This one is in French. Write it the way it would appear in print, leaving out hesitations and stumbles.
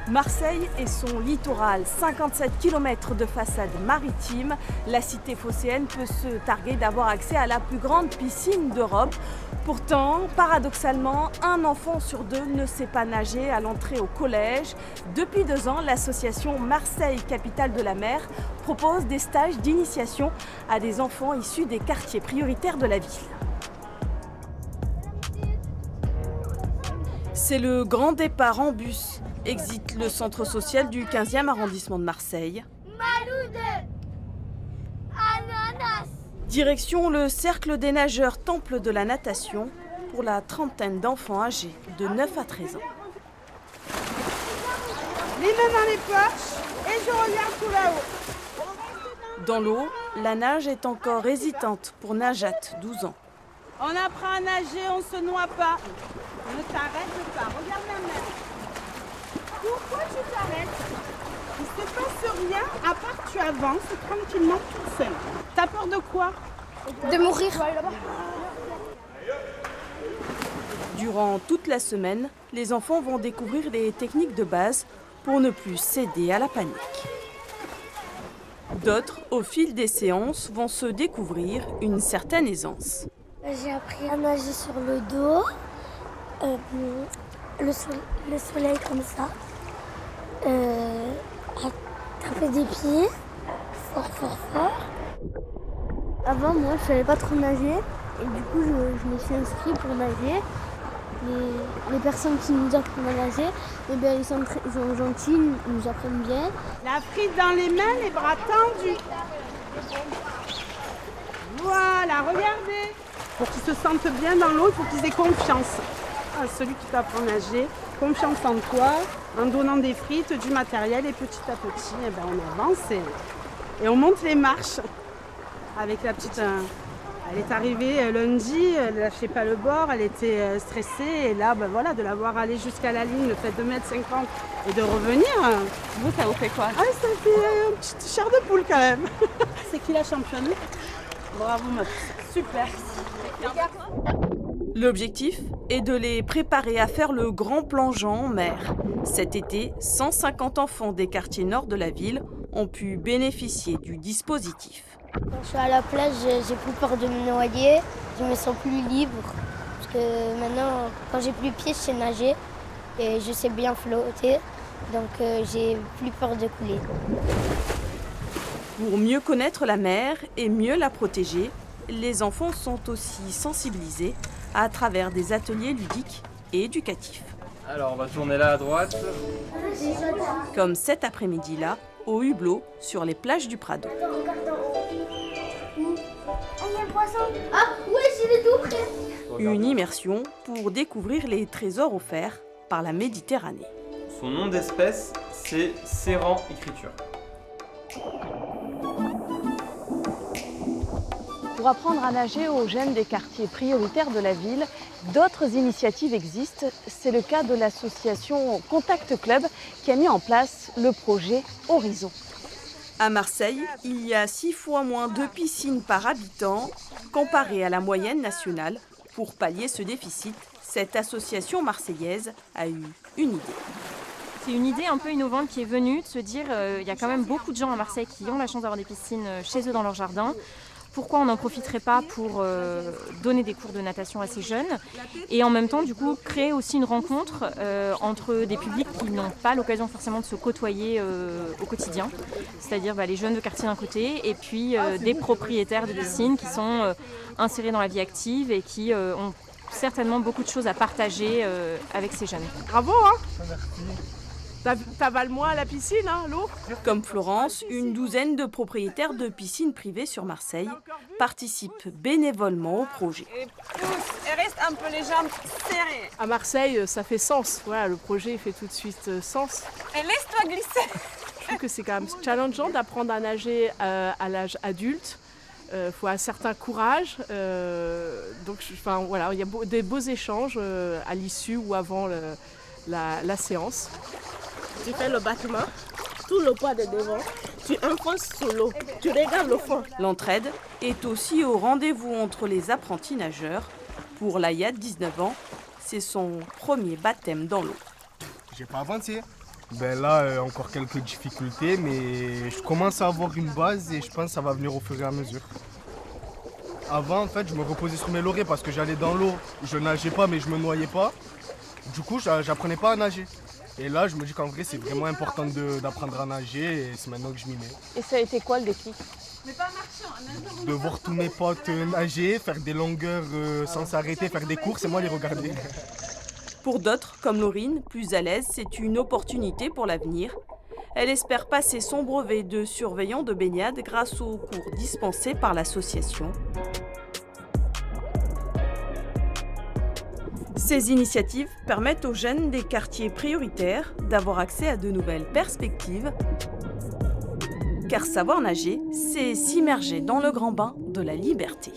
Marseille et son littoral, 57 km de façade maritime, la cité phocéenne peut se targuer d'avoir accès à la plus grande piscine d'Europe. Pourtant, paradoxalement, un enfant sur deux ne sait pas nager à l'entrée au collège. Depuis 2 ans, l'association Marseille Capitale de la Mer propose des stages d'initiation à des enfants issus des quartiers prioritaires de la ville. C'est le grand départ en bus. Exit le centre social du 15e arrondissement de Marseille. Direction le cercle des nageurs Temple de la natation pour la trentaine d'enfants âgés de 9 à 13 ans. Les mains dans les poches et je regarde tout là-haut. Dans l'eau, la nage est encore hésitante pour Najat, 12 ans. On apprend à nager, on se noie pas. Ne t'arrête pas, regarde la mer. Pourquoi tu t'arrêtes? Il ne se passe rien à part que tu avances tranquillement toute seule. T'as peur de quoi? De mourir. Durant toute la semaine, les enfants vont découvrir les techniques de base pour ne plus céder à la panique. D'autres, au fil des séances, vont se découvrir une certaine aisance. J'ai appris à nager sur le dos, le soleil comme ça, à taper des pieds, fort. Avant, moi, je savais pas trop nager et du coup, je me suis inscrite pour nager. Les personnes qui nous apprennent à nager, eh bien, ils sont gentils, ils nous apprennent bien. La frite dans les mains, les bras tendus. Voilà, regardez. Pour qu'ils se sentent bien dans l'eau, il faut qu'ils aient confiance. Celui qui t'apprend à nager, confiance en toi, en donnant des frites, du matériel et petit à petit, eh ben, on avance et on monte les marches. Avec la petite... elle est arrivée lundi, elle ne lâchait pas le bord, elle était stressée. Et là, ben voilà, de la voir aller jusqu'à la ligne, le fait de mettre 50 et de revenir. Vous, ça vous fait quoi? Ah, ça fait une petite chair de poule quand même. C'est qui la championne? Bravo ma petite. Super. L'objectif est de les préparer à faire le grand plongeon en mer. Cet été, 150 enfants des quartiers nord de la ville ont pu bénéficier du dispositif. Quand je suis à la plage, j'ai plus peur de me noyer, je me sens plus libre. Parce que maintenant, quand j'ai plus pied, je sais nager et je sais bien flotter. Donc j'ai plus peur de couler. Pour mieux connaître la mer et mieux la protéger, les enfants sont aussi sensibilisés à travers des ateliers ludiques et éducatifs. Alors on va tourner là à droite. Comme cet après-midi-là, au Hublot, sur les plages du Prado. Ah oui, j'ai tout prêt. Une immersion pour découvrir les trésors offerts par la Méditerranée. Son nom d'espèce, c'est Serrant écriture. Pour apprendre à nager aux jeunes des quartiers prioritaires de la ville, d'autres initiatives existent. C'est le cas de l'association Contact Club qui a mis en place le projet Horizon. À Marseille, il y a 6 fois moins de piscines par habitant comparé à la moyenne nationale. Pour pallier ce déficit, cette association marseillaise a eu une idée. C'est une idée un peu innovante qui est venue de se dire il y a quand même beaucoup de gens à Marseille qui ont la chance d'avoir des piscines chez eux dans leur jardin. Pourquoi on n'en profiterait pas pour donner des cours de natation à ces jeunes et en même temps du coup créer aussi une rencontre entre des publics qui n'ont pas l'occasion forcément de se côtoyer au quotidien, c'est-à-dire les jeunes de quartier d'un côté et puis des propriétaires de piscines qui sont insérés dans la vie active et qui ont certainement beaucoup de choses à partager avec ces jeunes. Bravo, hein. T'avales moins à la piscine, hein, l'eau? Comme Florence, une douzaine de propriétaires de piscines privées sur Marseille participent bénévolement au projet. Et pousse, et reste un peu les jambes serrées. À Marseille, ça fait sens. Voilà, le projet fait tout de suite sens. Et laisse-toi glisser. Je trouve que c'est quand même challengeant d'apprendre à nager à l'âge adulte. Faut un certain courage. Donc, voilà, il y a des beaux échanges à l'issue ou avant la séance. Tu fais le battement, tout le poids de devant, tu enfonces sous l'eau, tu regardes le fond. L'entraide est aussi au rendez-vous entre les apprentis nageurs. Pour Laïa, 19 ans, c'est son premier baptême dans l'eau. J'ai pas avancé. Ben là, encore quelques difficultés, mais je commence à avoir une base et je pense que ça va venir au fur et à mesure. Avant, en fait, je me reposais sur mes lauriers parce que j'allais dans l'eau, je nageais pas, mais je me noyais pas. Du coup, j'apprenais pas à nager. Et là, je me dis qu'en vrai, c'est vraiment important d'apprendre à nager et c'est maintenant que je m'y mets. Et ça a été quoi le déclic? De voir tous mes potes nager, faire des longueurs sans s'arrêter, faire des courses et moi les regarder. Pour d'autres, comme Laurine, plus à l'aise, c'est une opportunité pour l'avenir. Elle espère passer son brevet de surveillant de baignade grâce aux cours dispensés par l'association. Ces initiatives permettent aux jeunes des quartiers prioritaires d'avoir accès à de nouvelles perspectives. Car savoir nager, c'est s'immerger dans le grand bain de la liberté.